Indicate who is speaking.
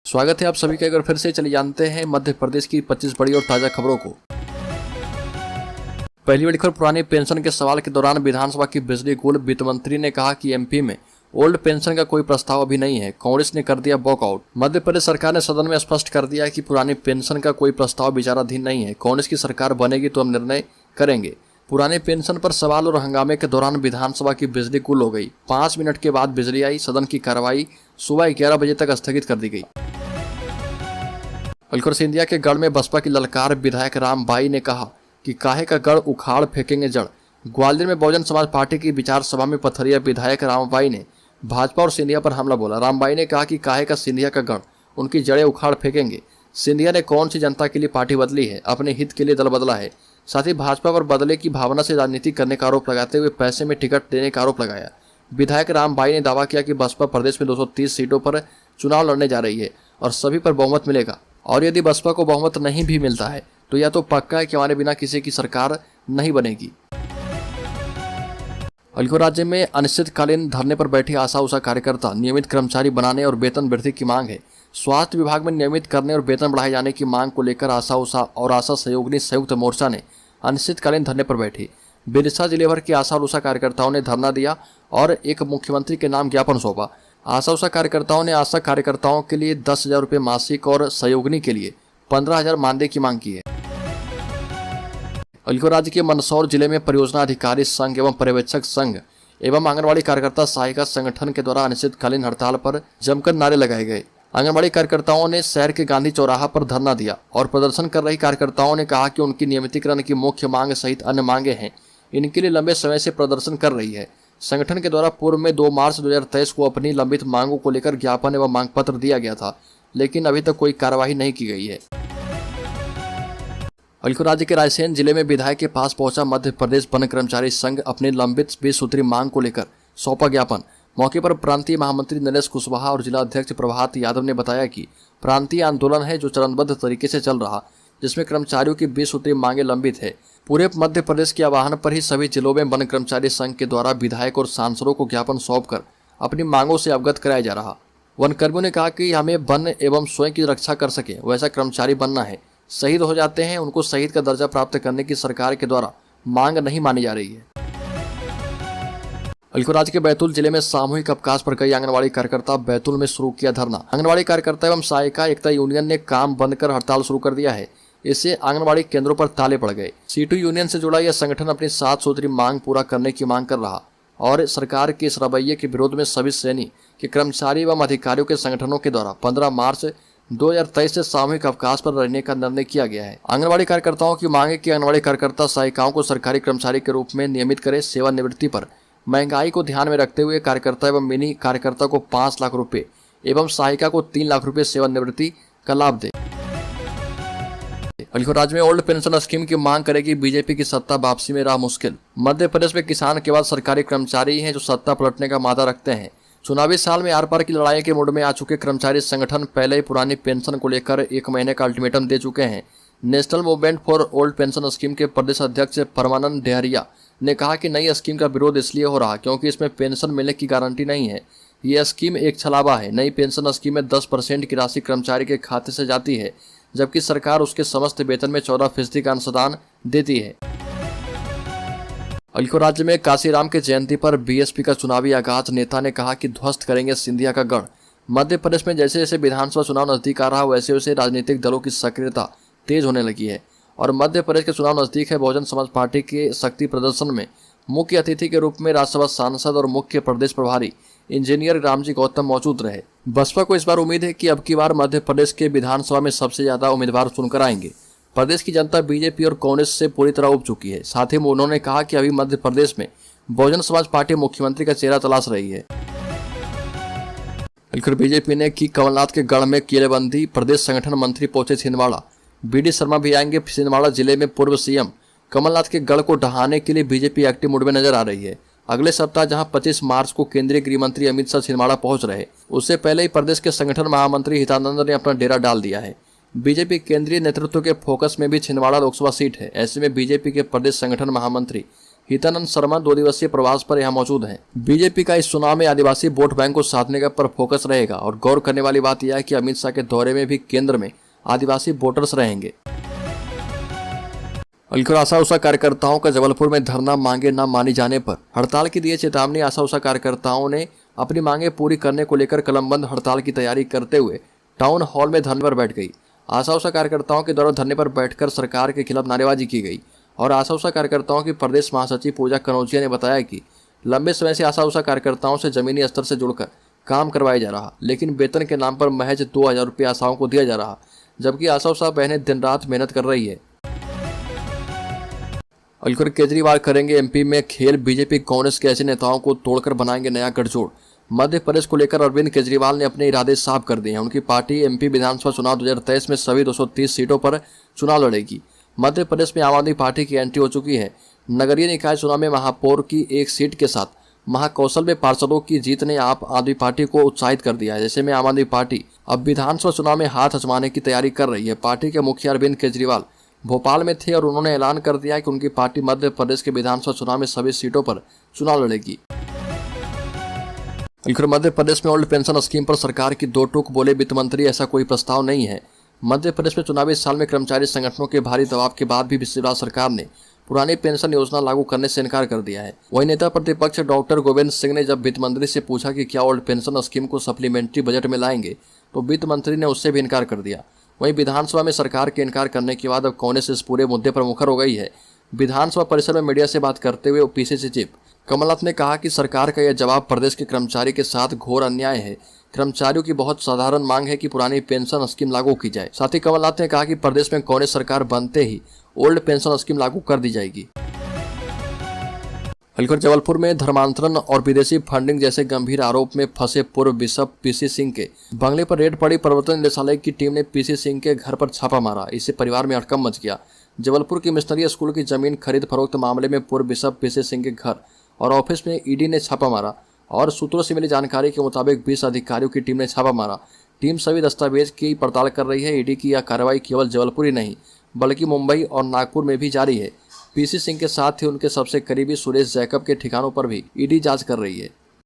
Speaker 1: स्वागत है आप सभी का। एक बार फिर से चलिए जानते हैं मध्य प्रदेश की 25 बड़ी और ताजा खबरों को। पहली बड़ी खबर, पुरानी पेंशन के सवाल के दौरान विधानसभा की बिजली गुल। वित्त मंत्री ने कहा कि एमपी में ओल्ड पेंशन का कोई प्रस्ताव अभी नहीं है, कांग्रेस ने कर दिया वॉकआउट। मध्य प्रदेश सरकार ने सदन में स्पष्ट कर दिया कि पुरानी पेंशन का कोई प्रस्ताव विचाराधीन नहीं है। कांग्रेस की सरकार बनेगी तो हम निर्णय करेंगे। पुरानी पेंशन पर सवाल और हंगामे के दौरान विधानसभा की बिजली गुल हो गई। 5 मिनट के बाद बिजली आई। सदन की कार्रवाई सुबह 11 बजे तक स्थगित कर दी गई। अलखर सिंधिया के गढ़ में बसपा की ललकार। विधायक रामबाई ने कहा कि काहे का गढ़ उखाड़ फेंकेंगे जड़। ग्वालियर में बहुजन समाज पार्टी की विचार सभा में पथरिया विधायक रामबाई ने भाजपा और सिंधिया पर हमला बोला। रामबाई ने कहा कि काहे का सिंधिया का गढ़, उनकी जड़ें उखाड़ फेंकेंगे। सिंधिया ने कौन सी जनता के लिए पार्टी बदली है, अपने हित के लिए दल बदला है। साथ ही भाजपा पर बदले की भावना से राजनीति करने का आरोप लगाते हुए पैसे में टिकट देने का आरोप लगाया। विधायक रामबाई ने दावा किया कि बसपा प्रदेश में 230 सीटों पर चुनाव लड़ने जा रही है और सभी पर बहुमत मिलेगा, और यदि बसपा को बहुमत नहीं भी मिलता है तो यह तो पक्का है कि हमारे बिना किसी की सरकार नहीं बनेगी। अलगू राज्य में अनिश्चितकालीन धरने पर बैठे आशा उषा कार्यकर्ता। नियमित कर्मचारी बनाने और वेतन वृद्धि की मांग है। स्वास्थ्य विभाग में नियमित करने और वेतन बढ़ाए जाने की मांग को लेकर आशा उषा और आशा सहयोगिनी संयुक्त मोर्चा ने अनिश्चितकालीन धरने पर बैठी। बिरसा जिले भर के आशा और उषा कार्यकर्ताओं ने धरना दिया और एक मुख्यमंत्री के नाम ज्ञापन सौंपा। आशा उषा कार्यकर्ताओं ने आशा कार्यकर्ताओं के लिए 10,000 रुपये मासिक और सहयोगिनी के लिए 15,000 मानदेय की मांग की है। अलीगढ़ राज्य के मंदसौर जिले में परियोजना अधिकारी संघ एवं पर्यवेक्षक संघ एवं आंगनबाड़ी कार्यकर्ता सहायिका संगठन के द्वारा अनिश्चितकालीन हड़ताल पर जमकर नारे लगाए गए। आंगनबाड़ी कार्यकर्ताओं ने शहर के गांधी चौराहा पर धरना दिया और प्रदर्शन कर रही कार्यकर्ताओं ने कहा कि उनकी नियमितीकरण की मुख्य मांग सहित अन्य मांगे हैं, इनके लिए लंबे समय से प्रदर्शन कर रही है। संगठन के द्वारा पूर्व में 2 मार्च 2023 को अपनी लंबित मांगों को लेकर ज्ञापन एवं मांग पत्र दिया गया था, लेकिन अभी तक कोई कार्यवाही नहीं की गई है। अलीगढ़ राज्य के रायसेन जिले में विधायक के पास पहुंचा मध्य प्रदेश वन कर्मचारी संघ। अपने लंबित 20 सूत्री मांग को लेकर सौंपा ज्ञापन। मौके पर प्रांतीय महामंत्री नरेश कुशवाहा और जिला अध्यक्ष प्रभात यादव ने बताया कि प्रांतीय आंदोलन है जो चरणबद्ध तरीके से चल रहा, जिसमें कर्मचारियों की 20 सूत्री मांगे लंबित है। पूरे मध्य प्रदेश के आह्वान पर ही सभी जिलों में वन कर्मचारी संघ के द्वारा विधायक और सांसदों को ज्ञापन सौंपकर अपनी मांगों से अवगत कराया जा रहा। वन कर्मियों ने कहा कि हमें वन एवं स्वयं की रक्षा कर सके वैसा कर्मचारी बनना है। शहीद हो जाते हैं, उनको शहीद का दर्जा प्राप्त करने की सरकार के द्वारा मांग नहीं मानी जा रही है। अलीगढ़ राज्य के बैतूल जिले में सामूहिक अवकाश पर कई आंगनबाड़ी कार्यकर्ता बैतूल में शुरू किया धरना। आंगनबाड़ी कार्यकर्ता एवं सहायिका एकता यूनियन ने काम बंद कर हड़ताल शुरू कर दिया है। इससे आंगनबाड़ी केंद्रों पर ताले पड़ गए। सीटू यूनियन से जुड़ा यह संगठन अपनी 7 सूत्री मांग पूरा करने की मांग कर रहा और सरकार के इस रवैये के विरोध में सभी श्रेणी के कर्मचारी एवं अधिकारियों के संगठनों के द्वारा 15 मार्च 2023 से सामूहिक अवकाश पर रहने का निर्णय किया गया है। आंगनबाड़ी कार्यकर्ताओं की मांग है कि आंगनबाड़ी कार्यकर्ता सहायिकाओं को सरकारी कर्मचारी के रूप में नियमित करे। सेवानिवृत्ति पर महंगाई को ध्यान में रखते हुए कार्यकर्ता एवं मिनी कार्यकर्ता को 5 लाख रुपए एवं सहायिका को 3 लाख रुपए सेवानिवृत्ति का लाभ दे। अलीगढ़ राज्य में ओल्ड पेंशन स्कीम की मांग करेगी बीजेपी की सत्ता वापसी में राह मुश्किल। मध्य प्रदेश में किसान के बाद सरकारी कर्मचारी हैं जो सत्ता पलटने का मादा रखते हैं। चुनावी साल में आर पार की लड़ाई के मूड में आ चुके कर्मचारी संगठन पहले ही पुरानी पेंशन को लेकर 1 महीने का अल्टीमेटम दे चुके हैं। National movement for old pension scheme के प्रदेश अध्यक्ष परमानंद डेहरिया ने कहा कि नई स्कीम का विरोध इसलिए हो रहा क्योंकि इसमें पेंशन मिलने की गारंटी नहीं है। यह स्कीम एक छलावा है। नई पेंशन स्कीम में 10% की राशि कर्मचारी के खाते से जाती है, जबकि सरकार उसके समस्त वेतन में 14% का अंशदान देती है। अलीगढ़ राज्य में काशीराम के जयंती पर बीएसपी का चुनावी आगाज। नेता ने कहा कि ध्वस्त करेंगे सिंधिया का गढ़। मध्य प्रदेश में जैसे जैसे विधानसभा चुनाव नजदीक आ रहा वैसे वैसे राजनीतिक दलों की सक्रियता तेज होने लगी है और मध्य प्रदेश के चुनाव नजदीक है। बहुजन समाज पार्टी के शक्ति प्रदर्शन में मुख्य अतिथि के रूप में राज्यसभा सांसद और मुख्य प्रदेश प्रभारी इंजीनियर रामजी गौतम मौजूद रहे। बसपा को इस बार उम्मीद है कि अब की बार मध्य प्रदेश के विधानसभा में सबसे ज्यादा उम्मीदवार चुनकर आएंगे। प्रदेश की जनता बीजेपी और कांग्रेस से पूरी तरह उब चुकी है। साथ ही उन्होंने कहा कि अभी मध्य प्रदेश में बहुजन समाज पार्टी मुख्यमंत्री का चेहरा तलाश रही है। बीजेपी ने की कमलनाथ के गढ़ में किलेबंदी। प्रदेश संगठन मंत्री पहुंचे छिंदवाड़ा। बीडी शर्मा भी आएंगे छिंदवाड़ा। जिले में पूर्व सीएम कमलनाथ के गढ़ को ढहाने के लिए बीजेपी एक्टिव मूड में नजर आ रही है। अगले सप्ताह जहां 25 मार्च को केंद्रीय गृह मंत्री अमित शाह छिंदवाड़ा पहुंच रहे, उससे पहले ही प्रदेश के संगठन महामंत्री हितानंद ने अपना डेरा डाल दिया है। बीजेपी केंद्रीय नेतृत्व के फोकस में भी छिंदवाड़ा लोकसभा सीट है। ऐसे में बीजेपी के प्रदेश संगठन महामंत्री हितानंद शर्मा 2 दिवसीय प्रवास पर यहाँ मौजूद हैं। बीजेपी का इस चुनाव में आदिवासी वोट बैंक को साधने का पर फोकस रहेगा और गौर करने वाली बात यह है कि अमित शाह के दौरे में भी केंद्र में आदिवासी वोटर्स रहेंगे। आशा उषा कार्यकर्ताओं का जबलपुर में धरना, मांगे न मानी जाने पर हड़ताल की दिए चेतावनी। आशा उषा कार्यकर्ताओं ने अपनी मांगे पूरी करने को लेकर कलमबंद हड़ताल की तैयारी करते हुए टाउन हॉल में धरने पर बैठ गई। आशा उषा कार्यकर्ताओं के द्वारा धरने पर बैठकर सरकार के खिलाफ नारेबाजी की गई और आशा उषा कार्यकर्ताओं की प्रदेश महासचिव पूजा कनौजिया ने बताया कि लंबे समय से आशा उषा कार्यकर्ताओं से जमीनी स्तर से जुड़कर काम करवाया जा रहा, लेकिन वेतन के नाम पर महज 2000 रुपये आशाओं को दिया जा रहा, जबकि आशा उषा बहनें दिन रात मेहनत कर रही है। अलकर केजरीवाल करेंगे एमपी में खेल, बीजेपी कांग्रेस के ऐसे नेताओं को तोड़कर बनाएंगे नया गठजोड़। मध्य प्रदेश को लेकर अरविंद केजरीवाल ने अपने इरादे साफ कर दिए हैं। उनकी पार्टी एमपी विधानसभा चुनाव 2023 में सभी 230 सीटों पर चुनाव लड़ेगी। मध्य प्रदेश में आम आदमी पार्टी की एंट्री हो चुकी है। नगरीय निकाय चुनाव में महापौर की एक सीट के साथ महाकौशल में पार्षदों की जीत ने आम आदमी पार्टी को उत्साहित कर दिया है। जैसे में आम आदमी पार्टी अब विधानसभा चुनाव में हाथ आजमाने की तैयारी कर रही है। पार्टी के मुखिया अरविंद केजरीवाल भोपाल में थे और उन्होंने ऐलान कर दिया कि उनकी पार्टी मध्य प्रदेश के विधानसभा चुनाव में सभी सीटों पर चुनाव लड़ेगी। मध्य प्रदेश में ओल्ड पेंशन स्कीम पर सरकार की दो टूक, बोले वित्त मंत्री ऐसा कोई प्रस्ताव नहीं है। मध्य प्रदेश में चुनावी साल में कर्मचारी संगठनों के भारी दबाव के बाद भी शिवराज सरकार ने पुरानी पेंशन योजना लागू करने से इनकार कर दिया है। वहीं नेता प्रतिपक्ष डॉक्टर गोविंद सिंह ने जब वित्त मंत्री से पूछा कि क्या ओल्ड पेंशन स्कीम को सप्लीमेंट्री बजट में लाएंगे, तो वित्त मंत्री ने उससे भी इनकार कर दिया। वहीं विधानसभा में सरकार के इनकार करने के बाद अब कांग्रेस इस पूरे मुद्दे पर मुखर हो गई है। विधानसभा परिसर में मीडिया से बात करते हुए पीसीसी चीफ कमलनाथ ने कहा कि सरकार का यह जवाब प्रदेश के कर्मचारी के साथ घोर अन्याय है। कर्मचारियों की बहुत साधारण मांग है कि पुरानी पेंशन स्कीम लागू की जाए। साथ ही कमलनाथ ने कहा कि प्रदेश में कांग्रेस सरकार बनते ही ओल्ड पेंशन स्कीम लागू कर दी जाएगी। जबलपुर में धर्मांतरण और विदेशी फंडिंग जैसे गंभीर आरोप में फंसे पूर्व बिशप पीसी सिंह के बंगले पर रेड पड़ी। प्रवर्तन निदेशालय की टीम ने पीसी सिंह के घर पर छापा मारा। इससे परिवार में हड़कंप मच गया। जबलपुर की मिशनरी स्कूल की जमीन खरीद फरोख्त मामले में पूर्व बिशप पीसी सिंह के घर और ऑफिस में ईडी ने छापा मारा और सूत्रों से मिली जानकारी के मुताबिक 20 अधिकारियों की टीम ने छापा मारा। टीम सभी दस्तावेज की पड़ताल कर रही है। ईडी की यह कार्रवाई केवल जबलपुर ही नहीं बल्कि मुंबई और नागपुर में भी जारी है। पीसी सिंह के साथ ही उनके सबसे करीबी सुरेश जैकब के ठिकानों पर भी ईडी जांच कर रही है।